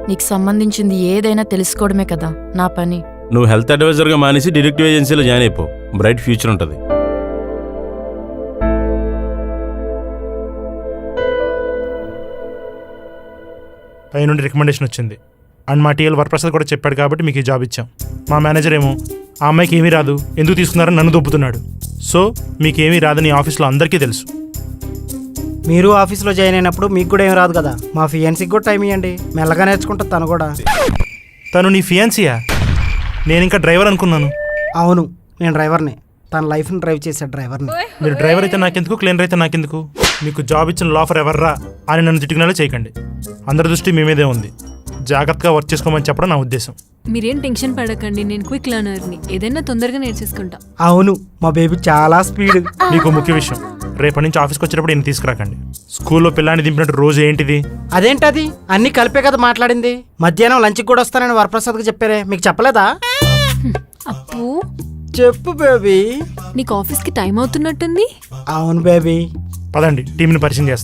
నీకు సంబంధించింది ఏదైనా తెలుసుకోవడమే కదా నా పని. నువ్వు హెల్త్ అడ్వైజర్గా మానేసి డిటెక్టివ్ ఏజెన్సీలో జాయిన్ అయిపో. బ్రైట్ ఫ్యూచర్ ఉంటుంది. పై నుండి రికమెండేషన్ వచ్చింది అండ్ మా టీఎల్ వరప్రసాద్ కూడా చెప్పాడు కాబట్టి మీకు ఈ జాబ్ ఇచ్చాం. మా మేనేజర్ ఏమో ఆ అమ్మాయికి ఏమీ రాదు, ఎందుకు తీసుకున్నారని నన్ను దొబ్బుతున్నాడు. సో మీకేమీ రాదని ఆఫీస్లో అందరికీ తెలుసు. మీరు ఆఫీస్లో జాయిన్ అయినప్పుడు మీకు కూడా ఏం రాదు కదా. మా ఫియాన్సీకి కూడా టైం ఇవ్వండి, మెల్లగా నేర్చుకుంటుంది తను కూడా. తను నీ ఫియాన్సీయా? నేను ఇంకా డ్రైవర్ అనుకున్నాను. అవును, నేను డ్రైవర్ని. తన లైఫ్ని డ్రైవ్ చేసే డ్రైవర్ని. మీరు డ్రైవర్ అయితే నాకెందుకు, క్లీనర్ అయితే నాకెందుకు? మీకు జాబ్ ఇచ్చిన లాఫర్ ఎవర్రా అని నన్ను తిట్టుకునేలా చేయకండి. అందరి దృష్టి మీ మీదే ఉంది. జాగ్రత్తగా వర్క్ చేసుకోమని చెప్పడం నా ఉద్దేశం. మీరేం టెన్షన్ పడకండి, నేను క్విక్ లర్నర్ని, ఏదైనా తొందరగా నేర్చేసుకుంటా. అవును, మా బేబీ చాలా స్పీడ్. మీకు ముఖ్య విషయం, రేపటి నుంచి ఆఫీస్కి వచ్చేటప్పుడు నేను తీసుకురాకండి. స్కూల్లో పిల్లాన్ని దింపినట్టు రోజు ఏంటిది? అదేంటది? అన్ని కలిపే కదా మాట్లాడింది. మధ్యాహ్నం లంచ్కి కూడా వస్తానని వరప్రసాద్కి చెప్పారే, మీకు చెప్పలేదా? అప్పు, చెప్పు బేబీ. నీకు ఆఫీస్కి టైం అవుతున్నట్టుంది. అవును బేబీ. పదండి, టీంని పరిచయం చేస్తా.